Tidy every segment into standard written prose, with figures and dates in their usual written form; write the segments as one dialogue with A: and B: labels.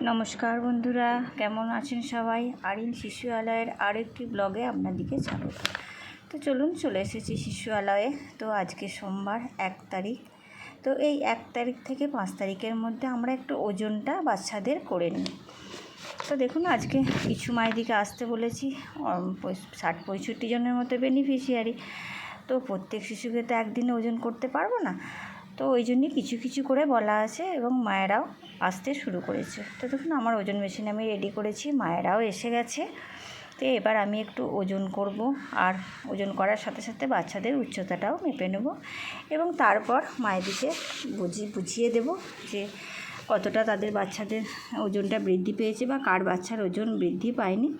A: নমস্কার বন্ধুরা, কেমন আছেন সবাই? আরিন শিশুআলয়ের আরেকটি ব্লগে আপনাদেরকে স্বাগত। তো চলুন, চলে এসেছি শিশুআলয়ে। তো আজকে সোমবার 1 তারিখ। তো এই 1 তারিখ থেকে 5 তারিখের মধ্যে আমরা একটু ওজনটা বাচ্চাদের করে নিই। তো দেখুন, আজকে কিছু মায়েদিকে আসতে বলেছি, 60-65 জনের মতো বেনিফিশিয়ারি। তো প্রত্যেক শিশুকে তো একদিনে ওজন করতে পারবো না, তো ওই জন্যই কিছু কিছু করে বলা আছে এবং মায়েরাও আসতে শুরু করেছে। তো দেখুন, আমার ওজন মেশিন আমি রেডি করেছি, মায়েরাও এসে গেছে। তো এবার আমি একটু ওজন করব, আর ওজন করার সাথে সাথে বাচ্চাদের উচ্চতাটাও মেপে নেব এবং তারপর মায়েদিকে বুঝিয়ে দেব যে কতটা তাদের বাচ্চাদের ওজনটা বৃদ্ধি পেয়েছে বা কার বাচ্চার ওজন বৃদ্ধি পায়নি।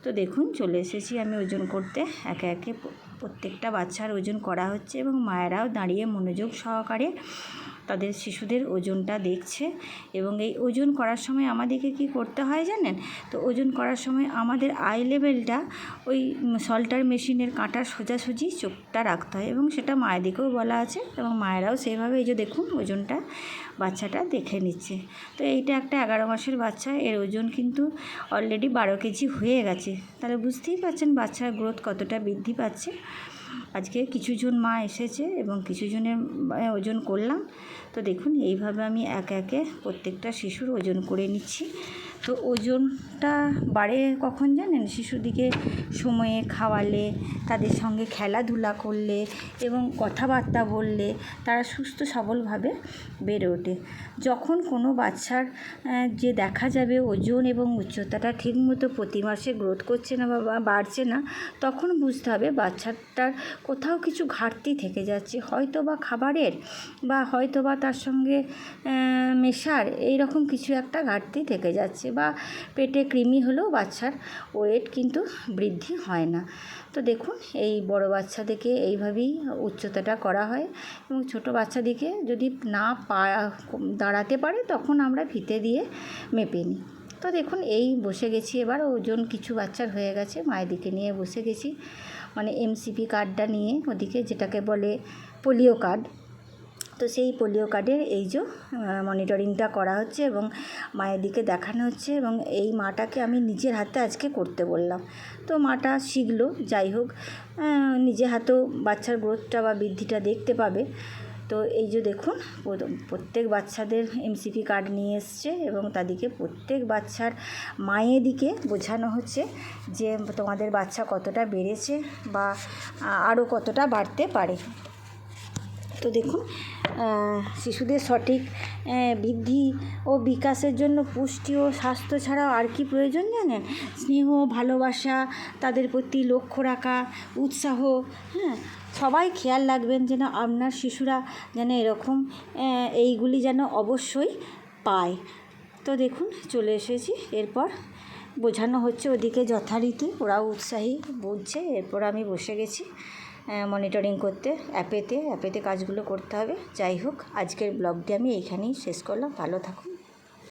A: তো দেখুন, চলে এসেছি আমি ওজন করতে। একে একে প্রত্যেকটা বাচ্চার ওজন করা হচ্ছে এবং মায়েরাও দাঁড়িয়ে মনোযোগ সহকারে তাদের শিশুদের ওজনটা দেখছে। এবং এই ওজন করার সময় আমাদেরকে কি করতে হয় জানেন? তো ওজন করার সময় আমাদের আই লেভেলটা ওই সল্টার মেশিনের কাঁটার সোজাসুজি চোখটা রাখতে হয় এবং সেটা মায়েদেরকেও বলা আছে এবং মায়েরাও সেইভাবে, এই যে দেখুন ওজনটা বাচ্চাটা দেখে নিচ্ছে। তো এইটা একটা 11 মাসের বাচ্চা, এর ওজন কিন্তু অলরেডি 12 কেজি হয়ে গেছে। তাহলে বুঝতেই পারছেন বাচ্চার গ্রোথ কতটা বৃদ্ধি পাচ্ছে। আজকে কিছুজন মা এসেছে এবং কিছুজনের ওজন করলাম। তো দেখুন, এইভাবে আমি একে একে প্রত্যেকটা শিশুর ওজন করে নিচ্ছি। তো ওজনটা বাড়ে কখন জানেন? শিশুদিকে সময়ে খাওয়ালে, তাদের সঙ্গে খেলাধুলা করলে এবং কথাবার্তা বললে তারা সুস্থ সবলভাবে বেড়ে ওঠে। যখন কোনো বাচ্চার যে দেখা যাবে ওজন এবং উচ্চতাটা ঠিকমতো প্রতি মাসে গ্রোথ করছে না বা বাড়ছে না, তখন বুঝতে হবে বাচ্চাটার কোথাও কিছু ঘাটতি থেকে যাচ্ছে, হয়তো বা খাবারের বা হয়তো বা তার সঙ্গে মেশার এইরকম কিছু একটা ঘাটতি থেকে যাচ্ছে, বা পেটে কৃমি হলেও বাচ্চার ওয়েট কিন্তু বৃদ্ধি হয় না। তো দেখুন, এই বড় বাচ্চাদেরকে এইভাবেই উচ্চতাটা করা হয় এবং ছোটো বাচ্চাদেরকে যদি না দাঁড়াতে পারে তখন আমরা ফিতে দিয়ে মেপে নিই। তো দেখুন, এই বসে গেছি, এবার ওজন কিছু বাচ্চার হয়ে গেছে, মায়েদিকে নিয়ে বসে গেছি, মানে এমসিপি কার্ডটা নিয়ে ওদিকে, যেটাকে বলে পোলিও কার্ড। তো সেই পোলিও কার্ডের এই যে মনিটরিংটা করা হচ্ছে এবং মায়ের দিকে দেখানো হচ্ছে এবং এই মাটাকে আমি নিজের হাতে আজকে করতে বললাম। তো মাটা শিখলো, যাই হোক, নিজে হাতেও বাচ্চার গ্রোথটা বা বৃদ্ধিটা দেখতে পাবে। তো এই যে দেখুন, প্রত্যেক বাচ্চাদের এমসিপি কার্ড নিয়ে এসছে এবং তাদেরকে প্রত্যেক বাচ্চার মায়ের দিকে বোঝানো হচ্ছে যে তোমাদের বাচ্চা কতটা বেড়েছে বা আরও কতটা বাড়তে পারে। তো দেখুন, শিশুদের সঠিক বৃদ্ধি ও বিকাশের জন্য পুষ্টি ও স্বাস্থ্য ছাড়াও আর কি প্রয়োজন জানেন? স্নেহ, ভালোবাসা, তাদের প্রতি লক্ষ্য রাখা, উৎসাহ। সবাই খেয়াল রাখবেন যেন আপনার শিশুরা যেন এরকম এইগুলি যেন অবশ্যই পায়। তো দেখুন, চলে এসেছি, এরপর বোঝানো হচ্ছে ওদিকে যথারীতি, ওরাও উৎসাহী বুঝছে। এরপর আমি বসে গেছি মনিটরিং করতে অ্যাপেতে কাজগুলো করতে হবে। যাই হোক, আজকের ব্লগটি আমি এইখানেই শেষ করলাম। ভালো থাকুন।